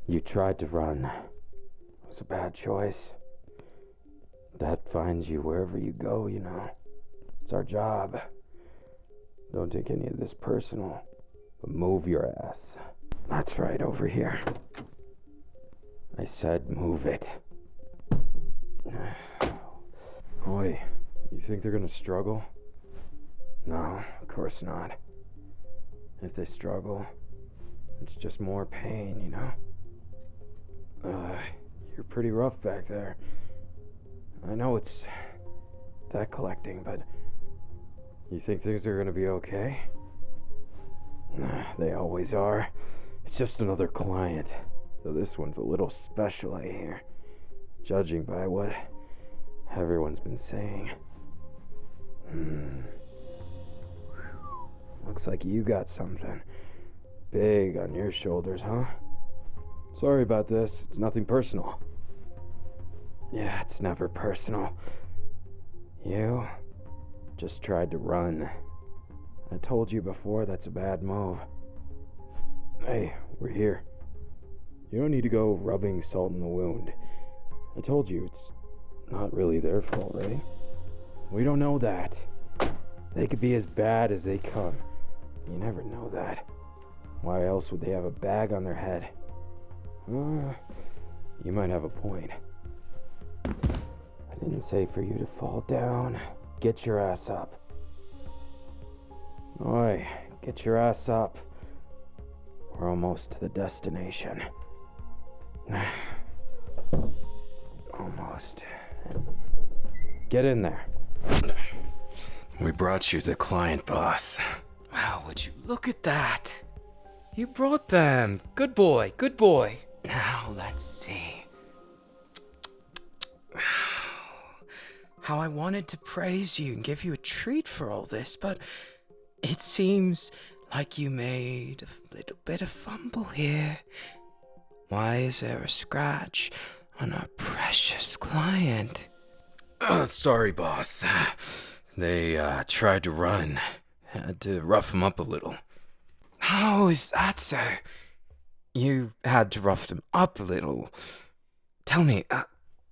You tried to run. It was a bad choice. That finds you wherever you go, you know. It's our job. Don't take any of this personal, but move your ass. That's right, over here. I said move it. Boy, you think they're gonna struggle? No, of course not. If they struggle, it's just more pain, you know? You're pretty rough back there. I know it's debt collecting, but you think things are gonna be okay? They always are. It's just another client. Though this one's a little special, I hear. Judging by what everyone's been saying. Looks like you got something big on your shoulders, huh? Sorry about this. It's nothing personal. Yeah, it's never personal. You just tried to run. I told you before that's a bad move. Hey, we're here. You don't need to go rubbing salt in the wound. I told you it's not really their fault, right? We don't know that. They could be as bad as they come. You never know that. Why else would they have a bag on their head? You might have a point. I didn't say for you to fall down. Get your ass up. Oi, get your ass up. We're almost to the destination. Almost. Get in there. We brought you the client, boss. Wow, would you look at that? You brought them. Good boy, good boy. Now, let's see. How I wanted to praise you and give you a treat for all this, but it seems like you made a little bit of fumble here. Why is there a scratch on our precious client? Sorry, boss. They tried to run. Had to rough them up a little. How is that so? You had to rough them up a little. Tell me,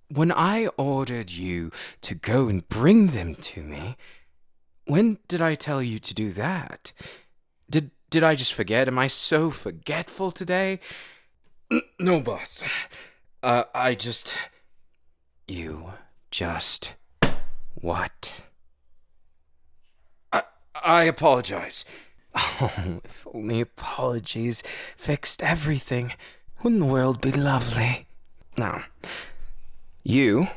when I ordered you to go and bring them to me, when did I tell you to do that? Did I just forget? Am I so forgetful today? No, boss. You just... what? I apologize. Oh, if only apologies fixed everything, wouldn't the world be lovely? Now, you...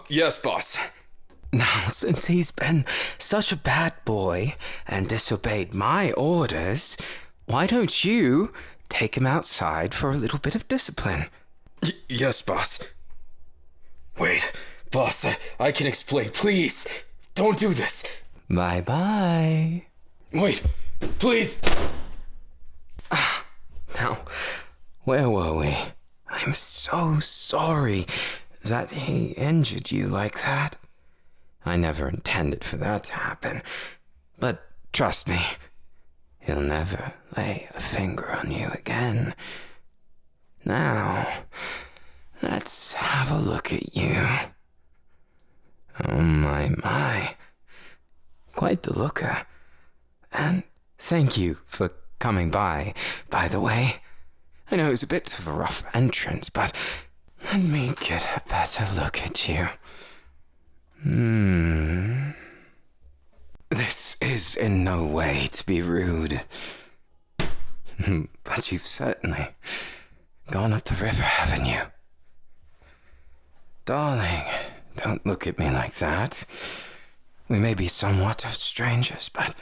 Yes, boss. Now, since he's been such a bad boy and disobeyed my orders, why don't you take him outside for a little bit of discipline? Yes, boss. Wait, boss, I can explain. Please, don't do this. Bye-bye. Wait, please. Now, where were we? I'm so sorry that he injured you like that. I never intended for that to happen. But trust me, he'll never lay a finger on you again. Now, let's have a look at you. Oh my. Quite the looker. And thank you for coming by the way. I know it was a bit of a rough entrance, but let me get a better look at you. This is in no way to be rude. But you've certainly gone up the river, haven't you? Darling, don't look at me like that. We may be somewhat of strangers, but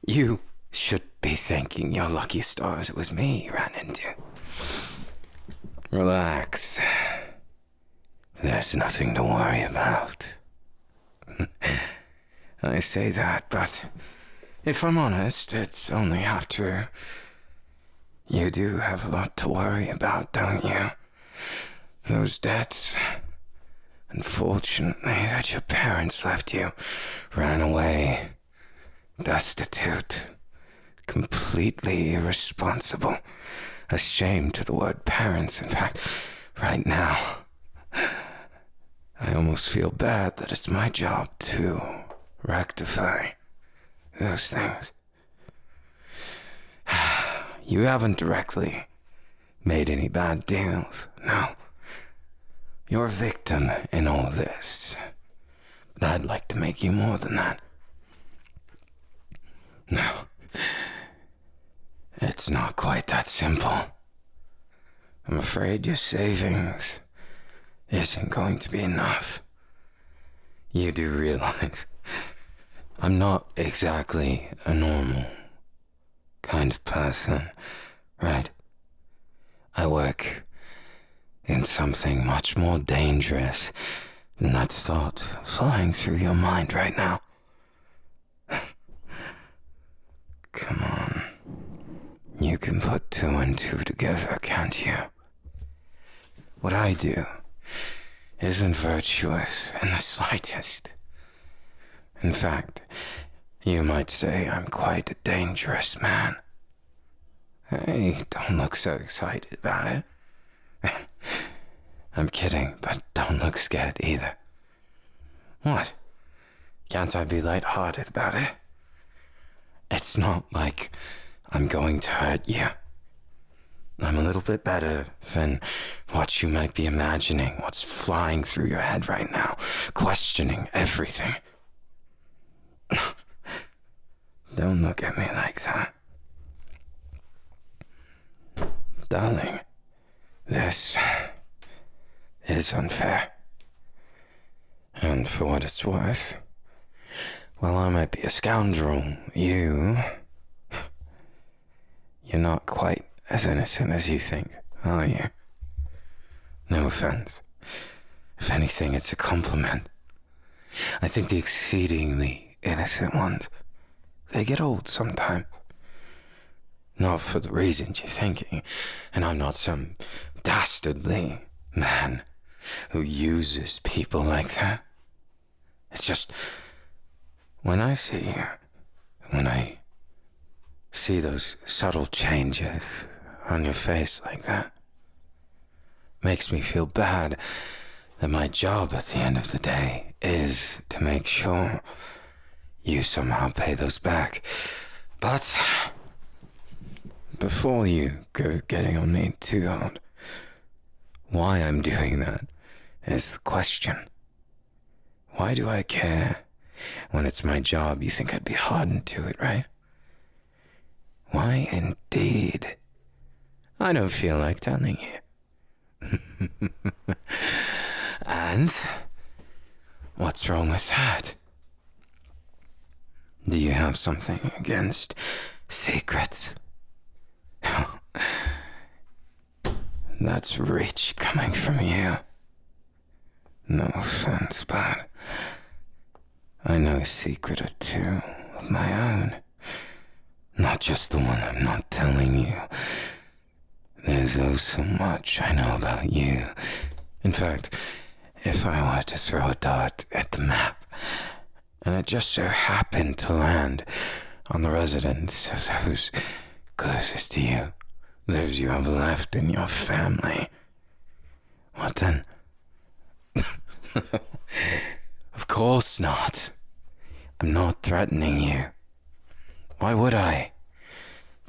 you should be thanking your lucky stars it was me you ran into. Relax. There's nothing to worry about. I say that, but if I'm honest, it's only half true. You do have a lot to worry about, don't you? Those debts. Unfortunately, that your parents left you, ran away, destitute, completely irresponsible, ashamed to the word parents. In fact, right now, I almost feel bad that it's my job to rectify those things. You haven't directly made any bad deals, no. You're a victim in all this. But I'd like to make you more than that. No. It's not quite that simple. I'm afraid your savings isn't going to be enough. You do realize I'm not exactly a normal kind of person, right? I work in something much more dangerous than that thought flying through your mind right now. Come on. You can put 2 and 2 together, can't you? What I do isn't virtuous in the slightest. In fact, you might say I'm quite a dangerous man. Hey, don't look so excited about it. I'm kidding, but don't look scared either. What? Can't I be lighthearted about it? It's not like I'm going to hurt you. I'm a little bit better than what you might be imagining, what's flying through your head right now, questioning everything. Don't look at me like that. Darling, this is unfair. And for what it's worth, while I might be a scoundrel, you're not quite as innocent as you think, are you? No offense. If anything, it's a compliment. I think the exceedingly innocent ones, they get old sometimes. Not for the reasons you're thinking, and I'm not some dastardly man who uses people like that. It's just, when I see those subtle changes on your face like that, makes me feel bad that my job at the end of the day is to make sure you somehow pay those back. But before you go getting on me too hard, why I'm doing that is the question. Why do I care? When it's my job, you think I'd be hardened to it, right? Why indeed? I don't feel like telling you. And what's wrong with that? Do you have something against secrets? That's rich coming from you. No offense, but I know a secret or two of my own. Not just the one I'm not telling you. There's oh so much I know about you. In fact, if I were to throw a dart at the map, and it just so happened to land on the residents of those closest to you, those you have left in your family, what then? Of course not. I'm not threatening you. Why would I?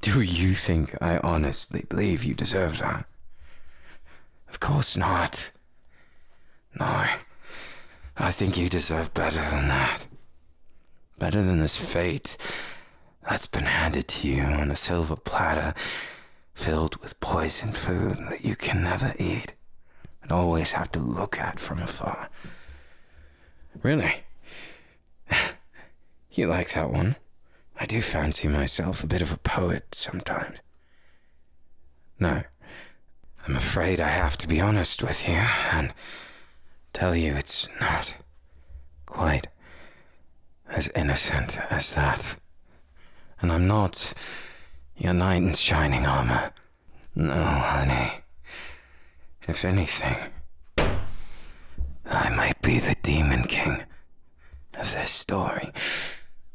Do you think I honestly believe you deserve that? Of course not. No, I think you deserve better than that. Better than this fate that's been handed to you on a silver platter filled with poisoned food that you can never eat and always have to look at from afar. Really? You like that one? I do fancy myself a bit of a poet sometimes. No, I'm afraid I have to be honest with you and tell you it's not quite as innocent as that. And I'm not your knight in shining armor. No, honey. If anything, I might be the Demon King of this story.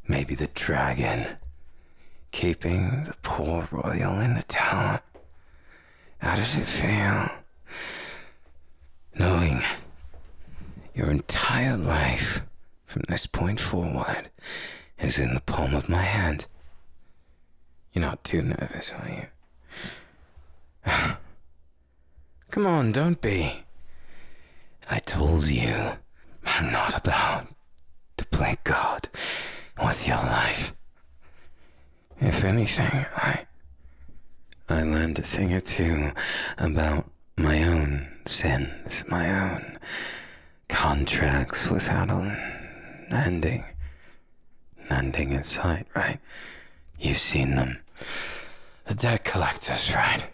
Maybe the dragon, keeping the poor royal in the tower. How does it feel? Knowing your entire life from this point forward is in the palm of my hand. You're not too nervous, are you? Come on, don't be. I told you, I'm not about to play God with your life. If anything, I learned a thing or two about my own sins, my own contracts without an ending in sight, right? You've seen them. The debt collectors, right?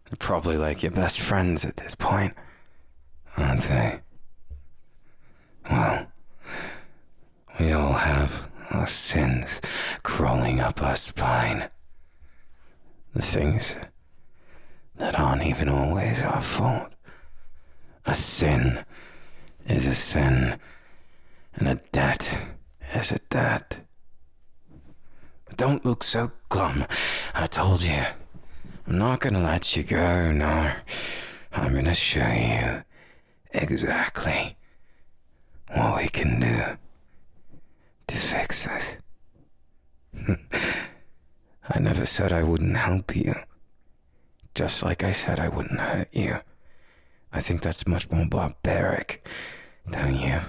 They're probably like your best friends at this point, aren't they? Well, we all have our sins crawling up our spine. The things that aren't even always our fault. A sin is a sin, and a debt is a debt. But don't look so glum. I told you, I'm not gonna let you go, no. I'm gonna show you exactly what we can do to fix this. I never said I wouldn't help you. Just like I said I wouldn't hurt you. I think that's much more barbaric, don't you?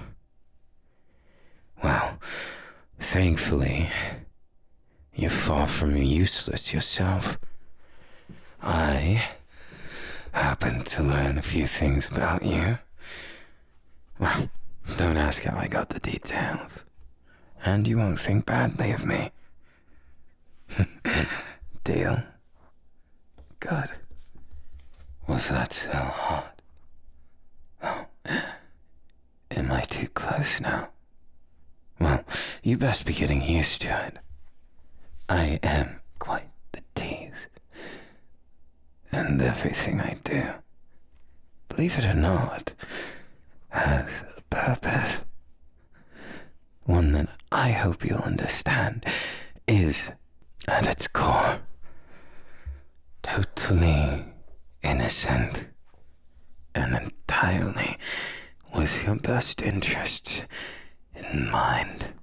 Well, thankfully, you're far from useless yourself. I happen to learn a few things about you. Well, don't ask how I got the details. And you won't think badly of me. Deal? Good. Was that so hard? Oh, am I too close now? Well, you best be getting used to it. I am quite the tease. And everything I do, believe it or not, has a purpose. One that I hope you'll understand is, at its core, totally innocent and entirely with your best interests in mind.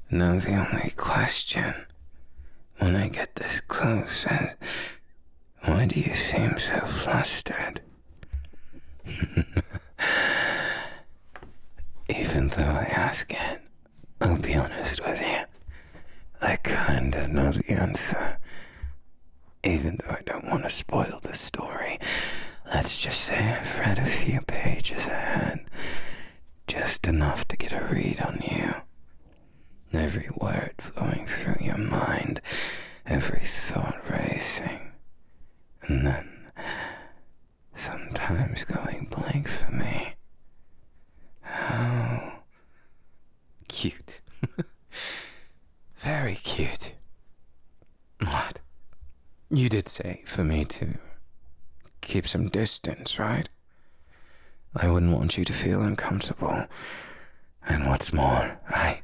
Now the only question when I get this close is, why do you seem so flustered? Even though I ask it, I'll be honest with you, I kinda know the answer. Even though I don't want to spoil the story, let's just say I've read a few pages ahead. Just enough to get a read on you. Every word flowing through your mind, every thought racing. And then, sometimes going blank for me. How cute. Very cute. What? You did say for me to keep some distance, right? I wouldn't want you to feel uncomfortable. And what's more, I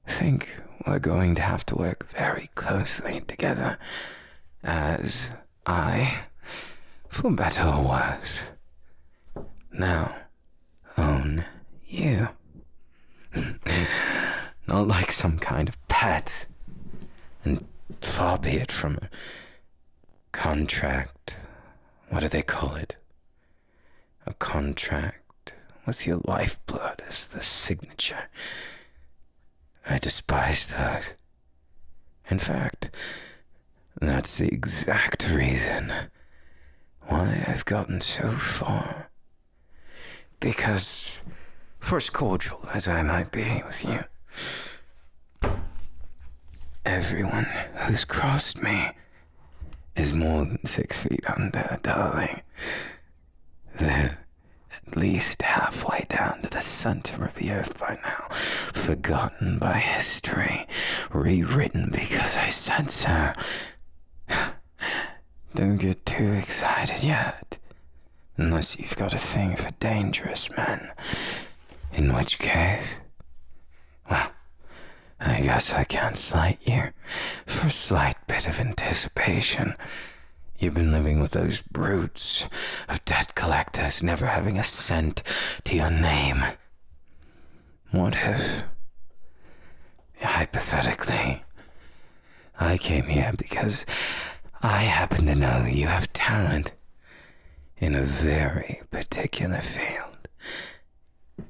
think we're going to have to work very closely together as I, for better or worse, now own you. Not like some kind of pet, and far be it from a contract. What do they call it? A contract with your lifeblood as the signature. I despise those. In fact, that's the exact reason why I've gotten so far. Because, first cordial as I might be with you, everyone who's crossed me is more than 6 feet under, darling. They're at least halfway down to the center of the earth by now, forgotten by history, rewritten because I said so. Don't get too excited yet, unless you've got a thing for dangerous men, in which case, well, I guess I can't slight you for a slight bit of anticipation. You've been living with those brutes of debt collectors, never having a cent to your name. What if, hypothetically, I came here because I happen to know you have talent in a very particular field.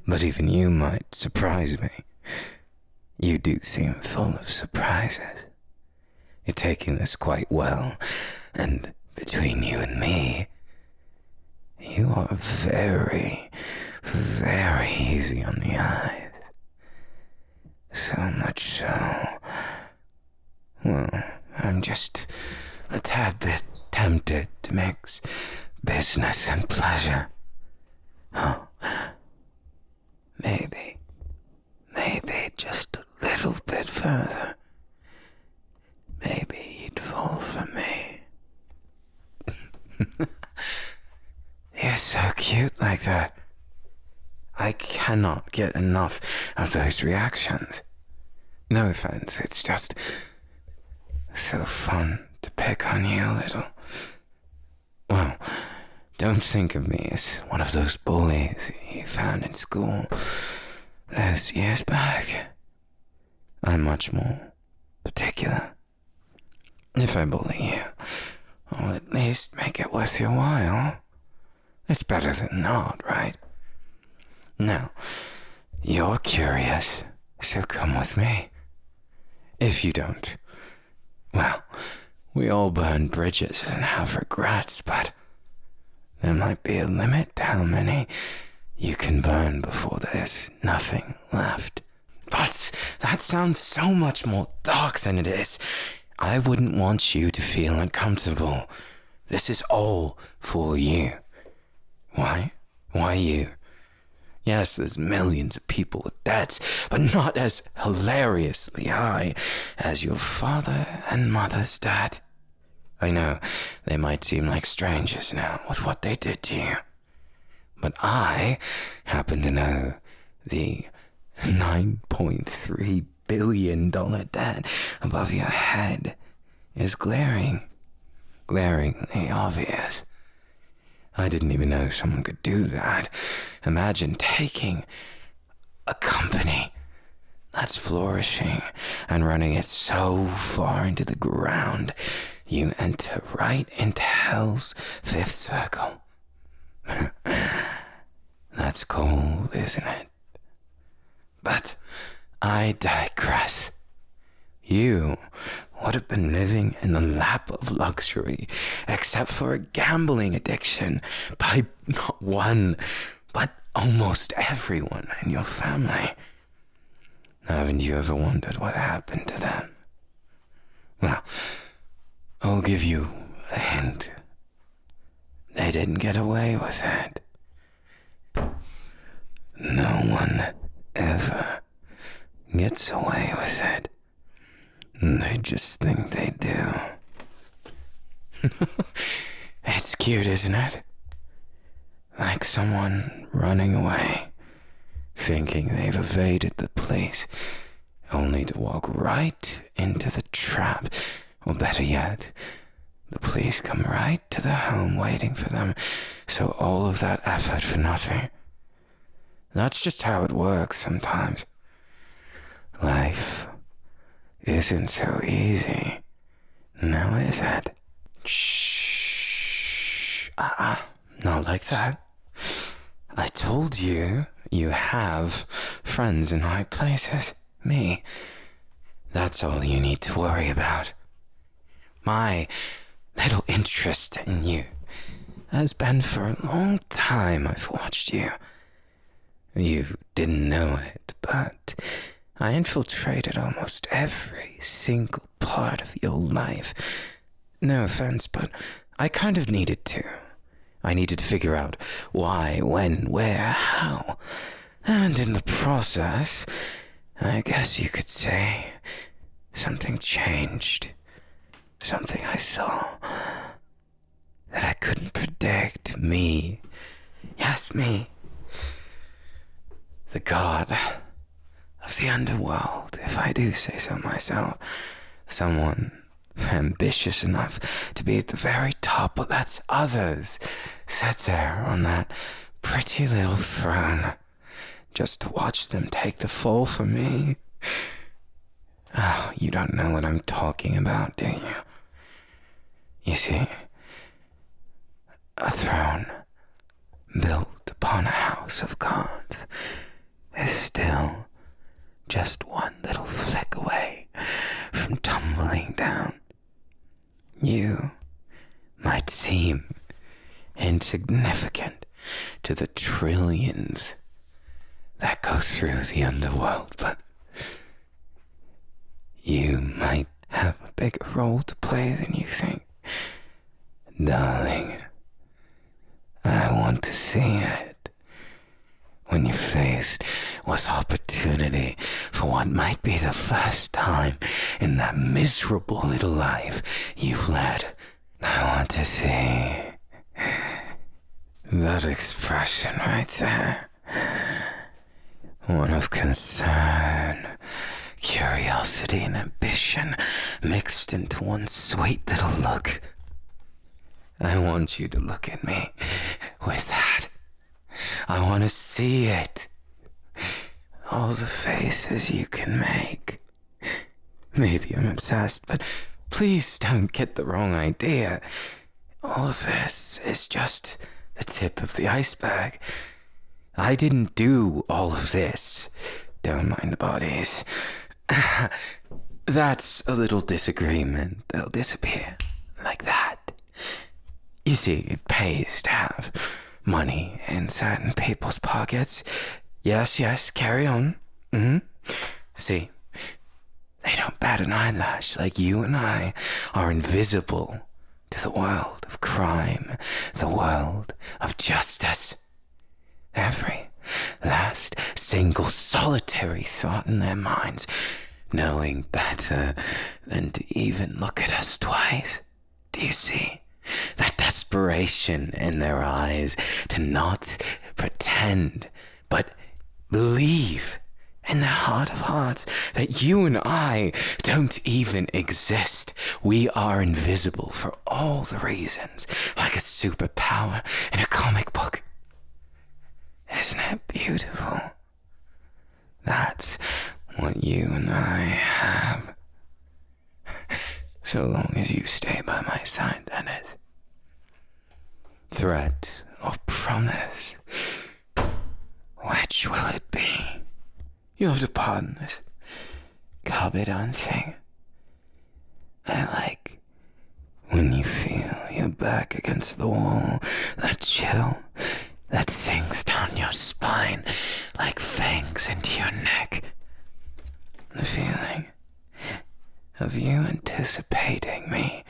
But even you might surprise me. You do seem full of surprises. You're taking this quite well, and between you and me, you are very, very easy on the eyes. So much so, well, I'm just a tad bit tempted to mix business and pleasure. Oh, maybe just a little bit further. Maybe you'd fall for me. You're so cute like that. I cannot get enough of those reactions. No offense, it's just so fun to pick on you a little. Well, don't think of me as one of those bullies you found in school those years back. I'm much more particular. If I bully you, I'll at least make it worth your while. It's better than not, right? Now, you're curious, so come with me. If you don't, well, we all burn bridges and have regrets, but there might be a limit to how many you can burn before there's nothing left. But that sounds so much more dark than it is. I wouldn't want you to feel uncomfortable. This is all for you. Why? Why you? Yes, there's millions of people with debts, but not as hilariously high as your father and mother's debt. I know, they might seem like strangers now with what they did to you. But I happen to know the $9.3 billion debt above your head is glaringly obvious. I didn't even know someone could do that. Imagine taking a company that's flourishing and running it so far into the ground, you enter right into hell's fifth circle. That's cold, isn't it? But I digress. You would have been living in the lap of luxury, except for a gambling addiction, by not one, but almost everyone in your family. Haven't you ever wondered what happened to them? Well, I'll give you a hint. They didn't get away with it. No one ever gets away with it. They just think they do. It's cute, isn't it? Like someone running away, thinking they've evaded the police, only to walk right into the trap. Or better yet, the police come right to the home waiting for them, so all of that effort for nothing. That's just how it works sometimes. Life isn't so easy, now is it? Shh. Not like that. I told you, you have friends in high places. Me. That's all you need to worry about. My little interest in you has been for a long time. I've watched you. You didn't know it, but I infiltrated almost every single part of your life. No offense, but I kind of needed to. I needed to figure out why, when, where, how. And in the process, I guess you could say, something changed. Something I saw that I couldn't predict. Me. Yes, me. The god of of the underworld, if I do say so myself. Someone ambitious enough to be at the very top, but lets others sit there on that pretty little throne just to watch them take the fall for me. Oh, you don't know what I'm talking about, do you? You see, a throne built upon a house of cards is still just one little flick away from tumbling down. You might seem insignificant to the trillions that go through the underworld, but you might have a bigger role to play than you think. Darling, I want to see it. When you're faced with opportunity for what might be the first time in that miserable little life you've led, I want to see that expression right there. One of concern, curiosity, and ambition mixed into one sweet little look. I want you to look at me with that. I want to see it. All the faces you can make. Maybe I'm obsessed, but please don't get the wrong idea. All of this is just the tip of the iceberg. I didn't do all of this. Don't mind the bodies. That's a little disagreement. They'll disappear like that. You see, it pays to have money in certain people's pockets. Yes, carry on. See, they don't bat an eyelash like you and I are invisible to the world of crime, the world of justice. Every last single solitary thought in their minds, knowing better than to even look at us twice. Do you see? That desperation in their eyes to not pretend, but believe in their heart of hearts that you and I don't even exist. We are invisible for all the reasons, like a superpower in a comic book. Isn't it beautiful? That's what you and I have. So long as you stay by my side, that is. Threat or promise? Which will it be? You'll have to pardon this Carbidon thing. I like when you feel your back against the wall, that chill that sinks down your spine like fangs into your neck. The feeling of you anticipating me,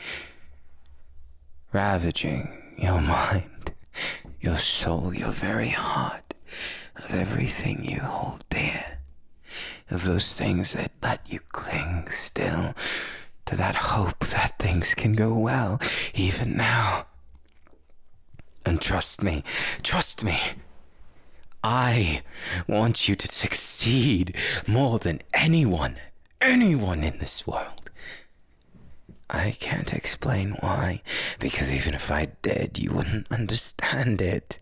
ravaging your mind, your soul, your very heart, of everything you hold dear, of those things that let you cling still to that hope that things can go well even now. And trust me, I want you to succeed more than anyone in this world. I can't explain why, because even if I did, you wouldn't understand it.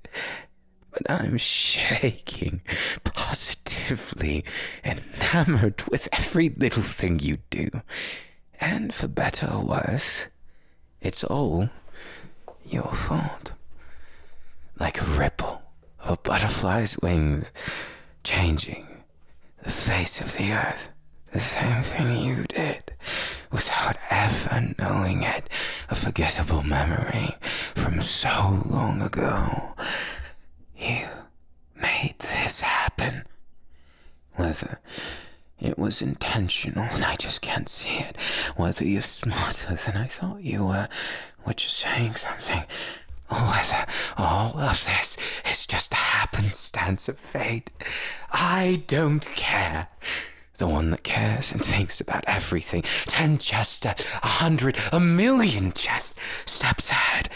But I'm shaking, positively enamored with every little thing you do. And for better or worse, it's all your fault. Like a ripple of a butterfly's wings, changing the face of the earth. The same thing you did, without ever knowing it. A forgettable memory from so long ago. You made this happen. Whether it was intentional and I just can't see it, whether you're smarter than I thought you were just saying something, or whether all of this is just a happenstance of fate, I don't care. The one that cares and thinks about everything, 10 chess steps, 100, 1,000,000 chess steps ahead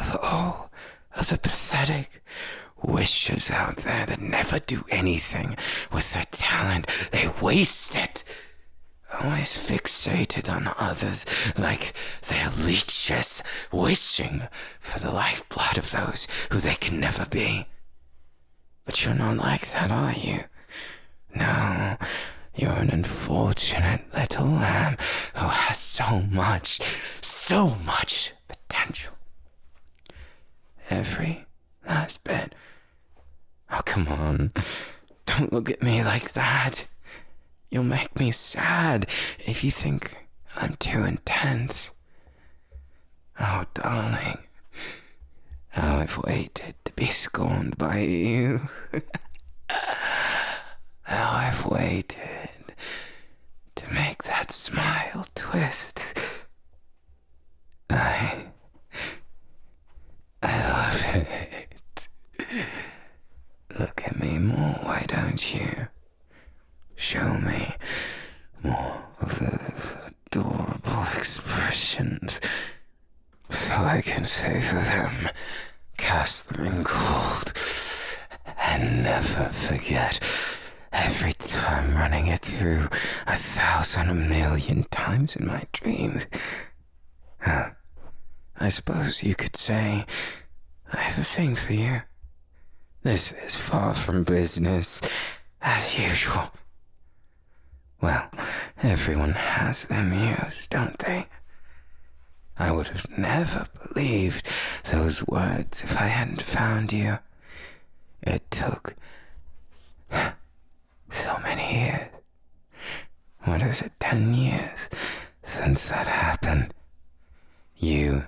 of all of the pathetic, wishers out there that never do anything with their talent. They waste it. Always fixated on others like they're leeches, wishing for the lifeblood of those who they can never be. But you're not like that, are you? No, you're an unfortunate little lamb who has so much potential. Every last bit. Oh, come on. Don't look at me like that. You'll make me sad if you think I'm too intense. Oh, darling. How I've waited to be scorned by you. How I've waited to make that smile twist. I love it. Look at me more, why don't you? Show me more of those adorable expressions so I can savor them, cast them in gold, and never forget every time running it through 1,000, 1,000,000 times in my dreams. I suppose you could say I have a thing for you. This is far from business, as usual. Well, everyone has their muse, don't they? I would have never believed those words if I hadn't found you. It took so many years. What is it, 10 years since that happened? You,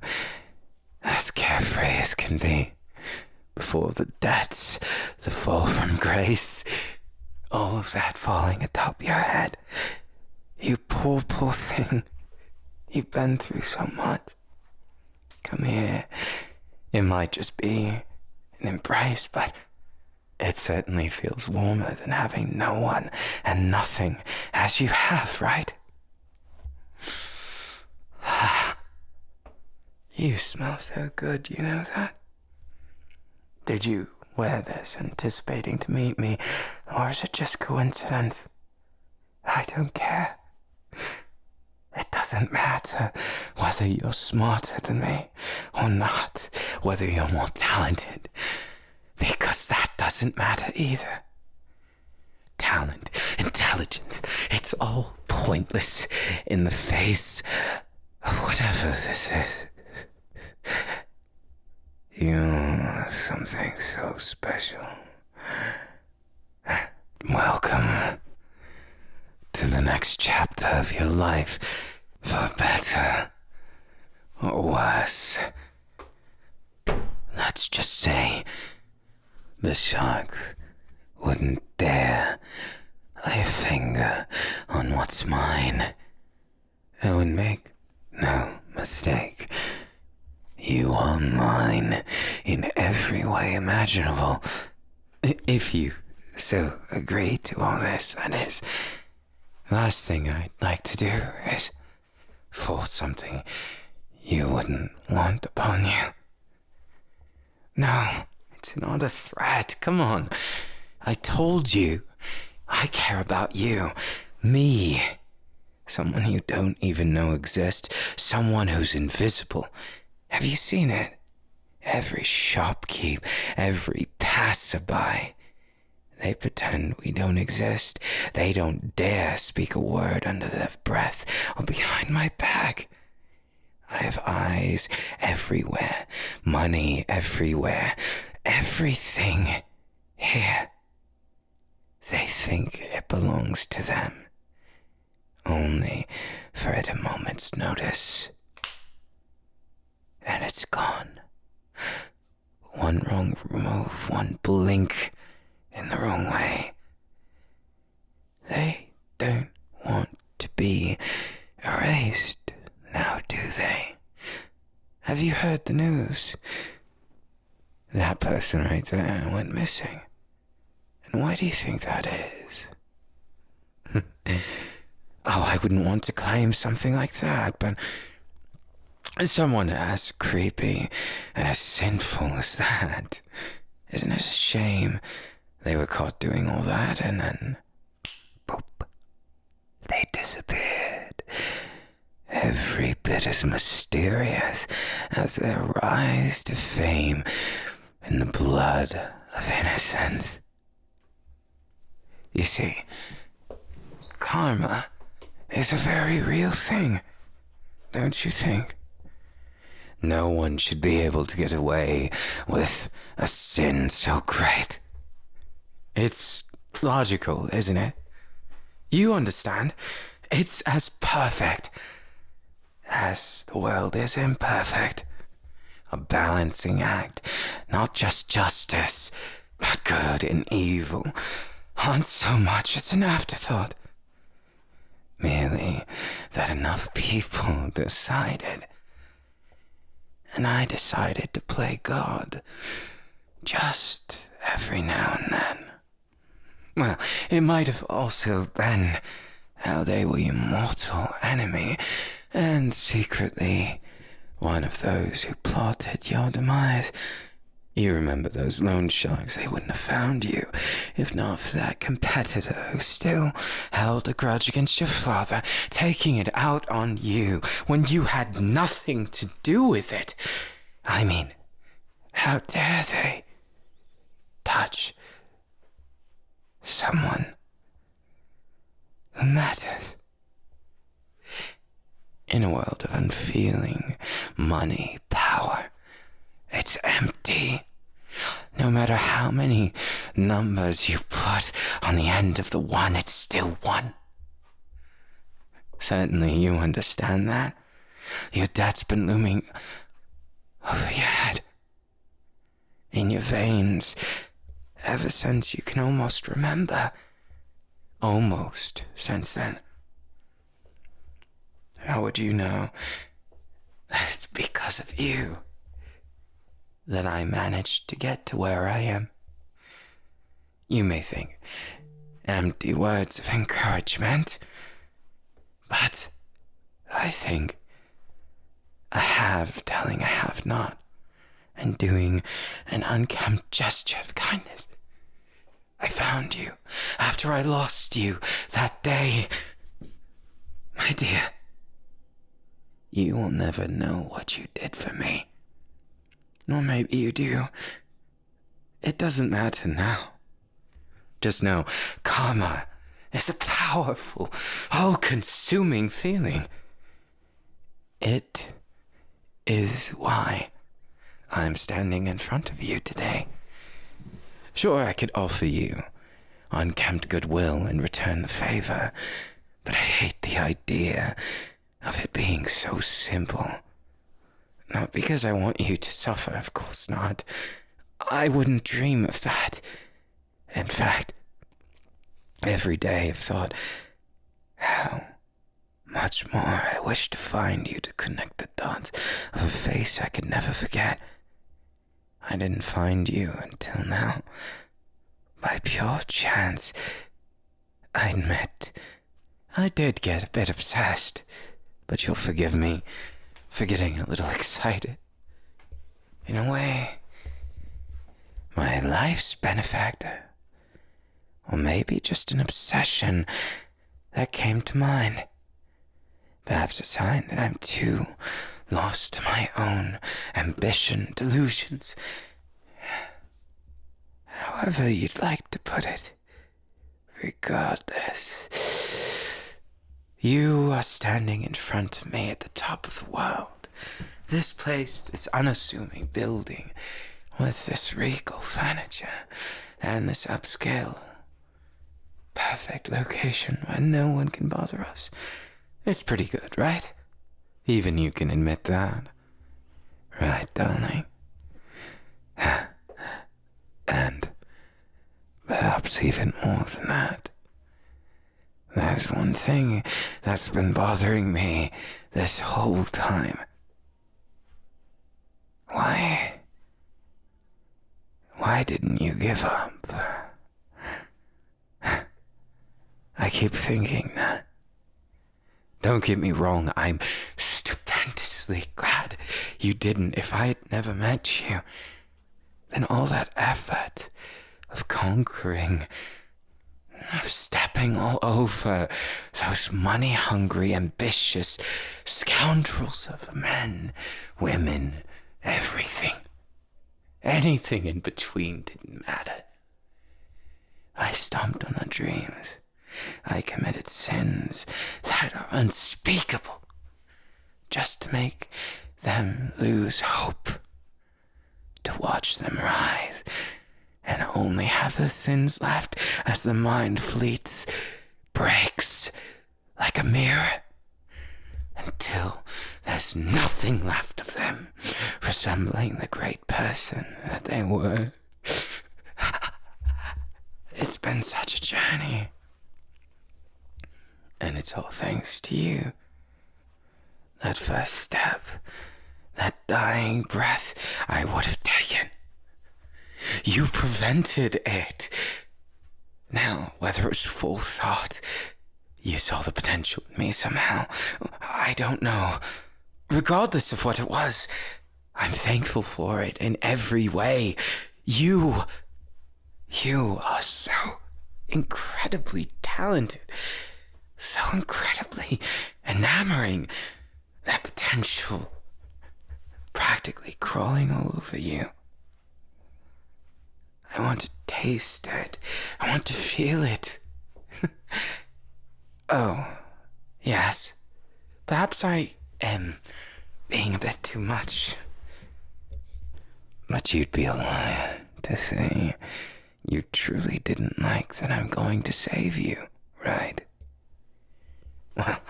as carefree as can be, before the debts, the fall from grace, all of that falling atop your head. You poor thing. You've been through so much. Come here. It might just be an embrace, but it certainly feels warmer than having no one and nothing as you have, right? You smell so good, you know that? Did you wear this anticipating to meet me, or is it just coincidence? I don't care. It doesn't matter whether you're smarter than me or not, whether you're more talented, because that doesn't matter either. Talent, intelligence, it's all pointless in the face of whatever this is. You're something so special. Welcome to the next chapter of your life, for better or worse. Let's just say the sharks wouldn't dare lay a finger on what's mine. Oh, and make no mistake, you are mine in every way imaginable. If you so agree to all this, that is. Last thing I'd like to do is force something you wouldn't want upon you. No, it's not a threat. Come on. I told you. I care about you. Me. Someone you don't even know exists. Someone who's invisible. Have you seen it? Every shopkeep, every passerby. They pretend we don't exist. They don't dare speak a word under their breath or behind my back. I have eyes everywhere, money everywhere, everything here. They think it belongs to them, only for at a moment's notice. And it's gone. One wrong move, one blink in the wrong way. They don't want to be erased, now do they? Have you heard the news? That person right there went missing. And why do you think that is? Oh, I wouldn't want to claim something like that, but someone as creepy and as sinful as that Isn't it a shame they were caught doing all that and then, boop, they disappeared? Every bit as mysterious as their rise to fame in the blood of innocence. You see, karma is a very real thing, don't you think? No one should be able to get away with a sin so great. It's logical, isn't it? You understand? It's as perfect as the world is imperfect. A balancing act, not just justice, but good and evil, aren't so much as an afterthought. Merely that enough people decided. And I decided to play God, just every now and then. Well, it might have also been how they were your mortal enemy, and secretly one of those who plotted your demise. You remember those loan sharks? They wouldn't have found you if not for that competitor who still held a grudge against your father, taking it out on you when you had nothing to do with it. I mean, how dare they touch someone who matters? In a world of unfeeling money, power, it's empty. No matter how many numbers you put on the end of the one, it's still one. Certainly you understand that. Your debt's been looming over your head, in your veins, ever since you can almost remember. Almost since then. How would you know that it's because of you that I managed to get to where I am? You may think empty words of encouragement, but I think a have telling a have not and doing an unkempt gesture of kindness. I found you after I lost you that day. My dear, you will never know what you did for me. Or maybe you do. It doesn't matter now. Just know, karma is a powerful, all-consuming feeling. It is why I'm standing in front of you today. Sure, I could offer you unkempt goodwill and return the favor, but I hate the idea of it being so simple. Not because I want you to suffer, of course not. I wouldn't dream of that. In fact, every day I've thought how much more I wish to find you to connect the dots of a face I could never forget. I didn't find you until now. By pure chance, I admit, I did get a bit obsessed, but you'll forgive me for getting a little excited. In a way, my life's benefactor, or maybe just an obsession that came to mind. Perhaps a sign that I'm too lost to my own ambition, delusions. However you'd like to put it, regardless, you are standing in front of me at the top of the world. This place, this unassuming building, with this regal furniture, and this upscale, perfect location where no one can bother us. It's pretty good, right? Even you can admit that. Right, darling? And perhaps even more than that. There's one thing that's been bothering me this whole time. Why didn't you give up? I keep thinking that. Don't get me wrong, I'm stupendously glad you didn't. If I had never met you, then all that effort of conquering, of stepping all over those money-hungry, ambitious scoundrels of men, women, everything. Anything in between didn't matter. I stomped on their dreams. I committed sins that are unspeakable just to make them lose hope, to watch them rise and only have the sins left as the mind fleets, breaks like a mirror, until there's nothing left of them resembling the great person that they were. It's been such a journey, and it's all thanks to you. That first step, that dying breath I would have taken. You prevented it. Now, whether it was full thought, you saw the potential in me somehow, I don't know. Regardless of what it was, I'm thankful for it in every way. You are so incredibly talented, so incredibly enamoring. That potential practically crawling all over you. I want to taste it. I want to feel it. Oh, yes. Perhaps I am being a bit too much. But you'd be a liar to say you truly didn't like that I'm going to save you, right? Well,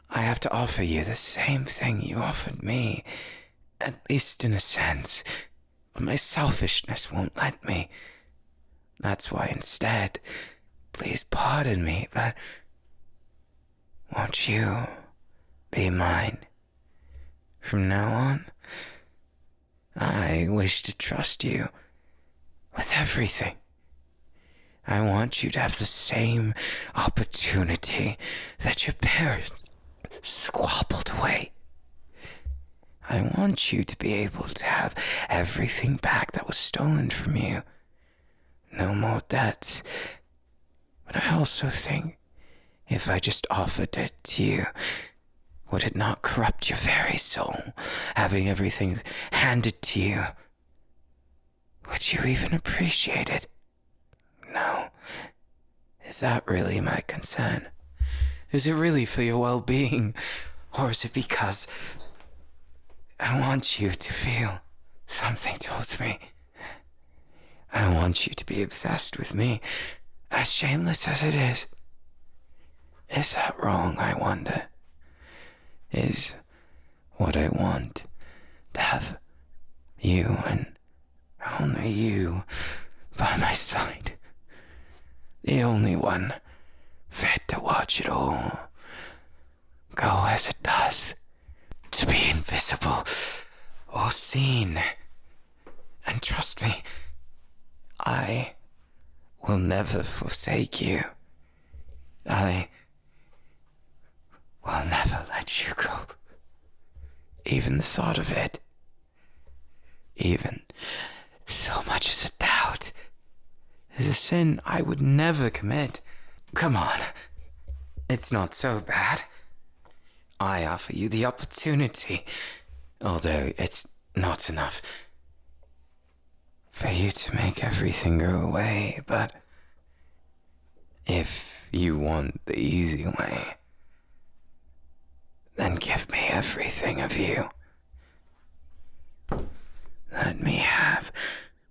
I have to offer you the same thing you offered me, at least in a sense. But my selfishness won't let me. That's why instead, please pardon me, but won't you be mine? From now on, I wish to trust you with everything. I want you to have the same opportunity that your parents squabbled away. I want you to be able to have everything back that was stolen from you. No more debts. But I also think if I just offered it to you, would it not corrupt your very soul, having everything handed to you? Would you even appreciate it? No. Is that really my concern? Is it really for your well-being? Or is it because I want you to feel something towards me? I want you to be obsessed with me, as shameless as it is. Is that wrong, I wonder? Is what I want to have you and only you by my side, the only one fit to watch it all go as it does, to be invisible or seen. And trust me, I will never forsake you. I will never let you go. Even the thought of it, even so much as a doubt, is a sin I would never commit. Come on, it's not so bad. I offer you the opportunity, although it's not enough for you to make everything go away, but if you want the easy way, then give me everything of you. Let me have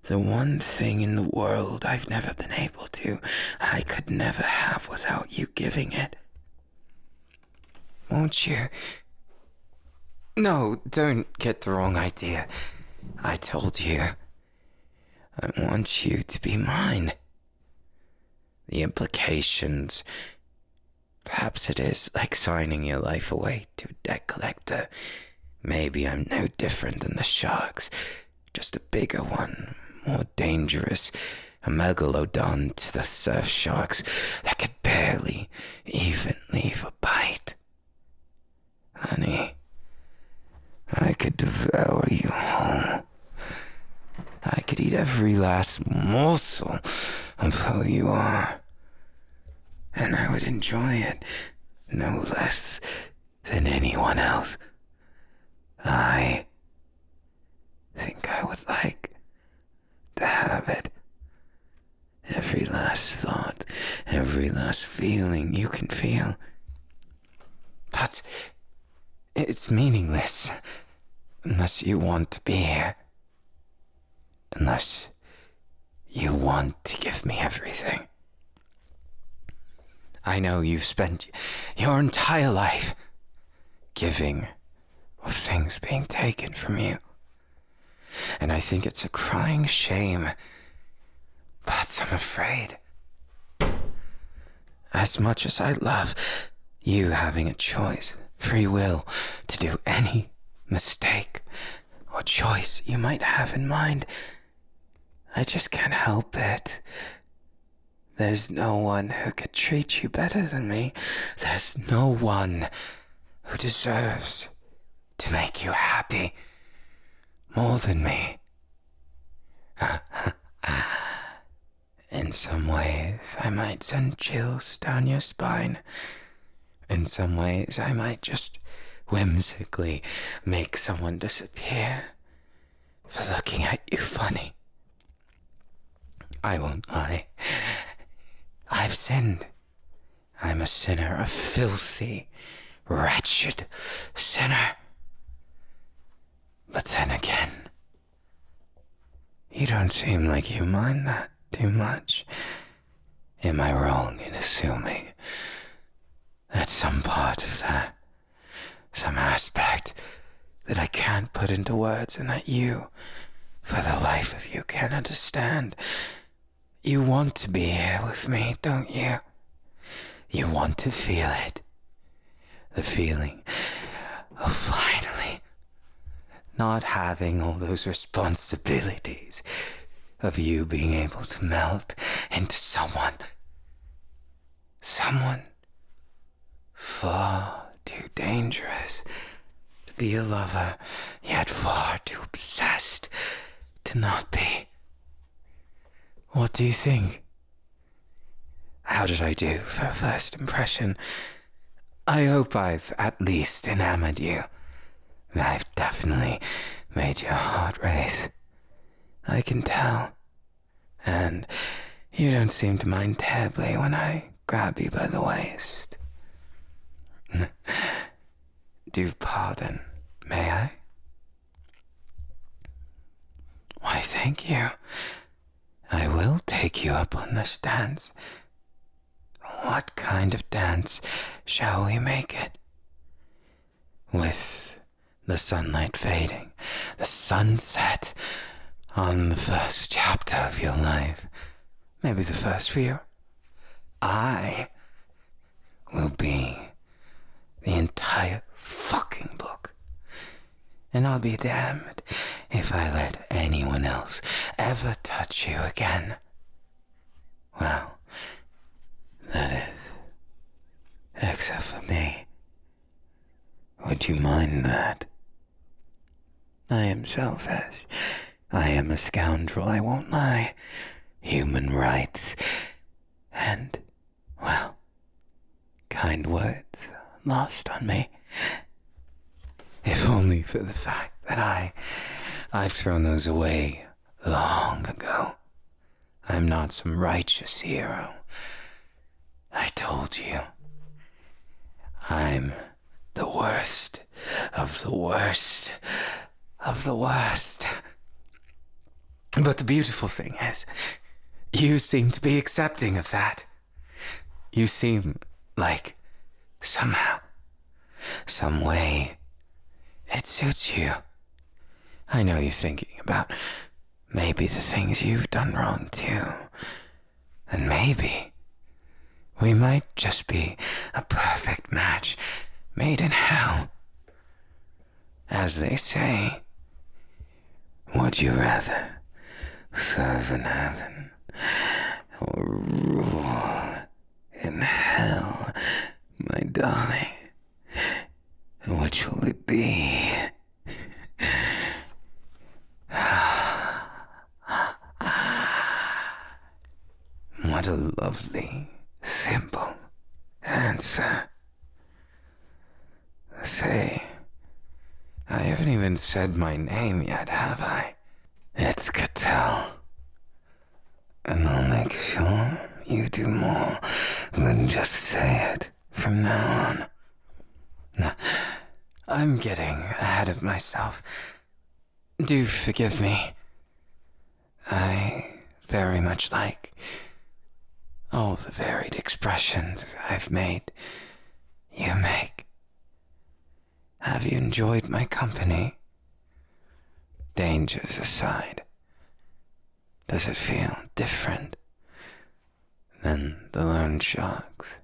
the one thing in the world I've never been able to, I could never have without you giving it. Won't you? No, don't get the wrong idea. I told you. I want you to be mine. The implications. Perhaps it is like signing your life away to a debt collector. Maybe I'm no different than the sharks. Just a bigger one, more dangerous. A megalodon to the surf sharks that could barely even leave a bite. Honey, I could devour you whole. I could eat every last morsel of who you are. And I would enjoy it no less than anyone else. I think I would like to have it. Every last thought, every last feeling you can feel. But it's meaningless unless you want to be here. Unless you want to give me everything. I know you've spent your entire life giving of things being taken from you. And I think it's a crying shame. But I'm afraid. As much as I love you having a choice, free will, to do any mistake or choice you might have in mind, I just can't help it. There's no one who could treat you better than me. There's no one who deserves to make you happy more than me. In some ways, I might send chills down your spine. In some ways, I might just whimsically make someone disappear for looking at you funny. I won't lie. I've sinned. I'm a sinner, a filthy, wretched sinner. But then again, you don't seem like you mind that too much. Am I wrong in assuming that some part of that, some aspect that I can't put into words and that you, for the life of you, can't understand? You want to be here with me, don't you? You want to feel it. The feeling of finally not having all those responsibilities, of you being able to melt into someone far too dangerous to be a lover, yet far too obsessed to not be. What do you think? How did I do for a first impression? I hope I've at least enamored you. I've definitely made your heart race. I can tell. And you don't seem to mind terribly when I grab you by the waist. Do pardon, may I? Why, thank you. I will take you up on this dance. What kind of dance shall we make it? With the sunlight fading, the sunset on the first chapter of your life, maybe the first few, I will be the entire fucking book. And I'll be damned if I let anyone else ever touch you again. Well, that is, except for me. Would you mind that? I am selfish. I am a scoundrel, I won't lie. Human rights. And, well, kind words lost on me. If only for the fact that I've thrown those away long ago. I'm not some righteous hero. I told you. I'm the worst of the worst of the worst. But the beautiful thing is, you seem to be accepting of that. You seem like somehow, some way, it suits you. I know you're thinking about maybe the things you've done wrong too. And maybe we might just be a perfect match made in hell. As they say, would you rather serve in heaven or rule in hell, my darling? Which will it be? a lovely, simple answer. Say, I haven't even said my name yet, have I? It's Cattell. And I'll make sure you do more than just say it from now on. I'm getting ahead of myself. Do forgive me. I very much like all the varied expressions I've made you make. Have you enjoyed my company? Dangers aside, does it feel different than the loan sharks?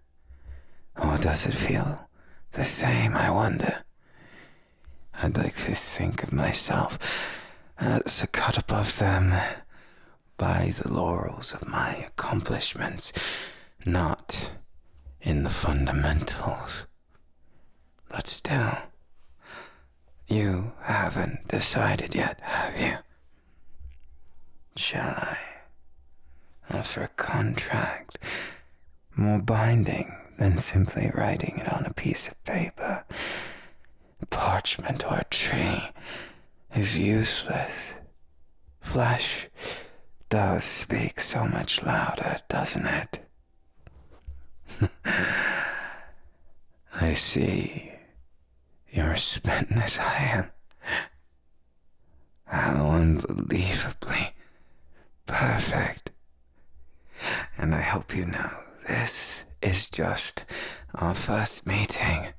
Or does it feel the same, I wonder? I'd like to think of myself as a cut above them by the laurels of my accomplishments, not in the fundamentals. But still, you haven't decided yet, have you? Shall I offer a contract more binding than simply writing it on a piece of paper? Parchment or a tree is useless. Flesh does speak so much louder, doesn't it? I see you're as smitten as I am. How unbelievably perfect. And I hope you know this is just our first meeting.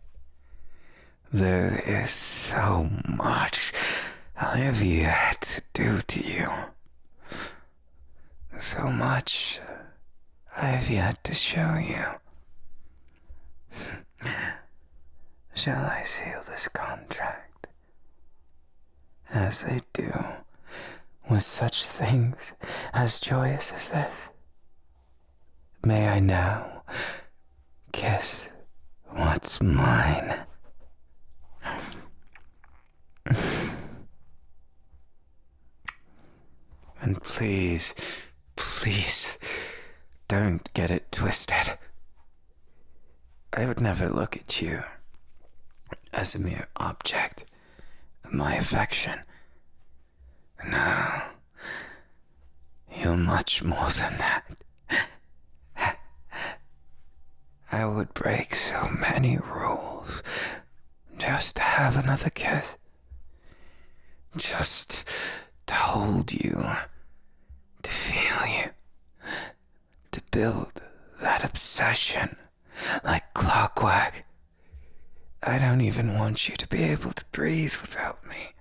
There is so much I have yet to do to you. So much I have yet to show you. Shall I seal this contract? As they do with such things as joyous as this? May I now kiss what's mine? And please, please, don't get it twisted. I would never look at you as a mere object of my affection. No, you're much more than that. I would break so many rules just to have another kiss. Just to hold you, to feel you, to build that obsession like clockwork. I don't even want you to be able to breathe without me.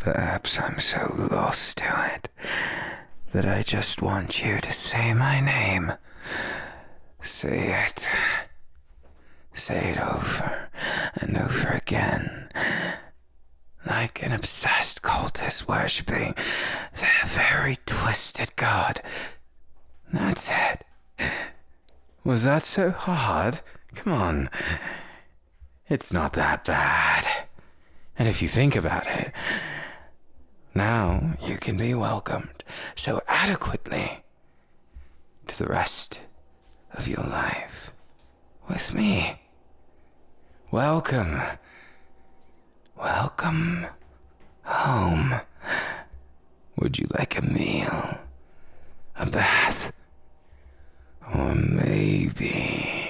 Perhaps I'm so lost to it that I just want you to say my name. Say it. Say it over and over again, like an obsessed cultist worshipping that very twisted god. That's it. Was that so hard? Come on. It's not that bad. And if you think about it, now you can be welcomed so adequately to the rest of your life with me. Welcome. Welcome home. Would you like a meal? A bath? Or maybe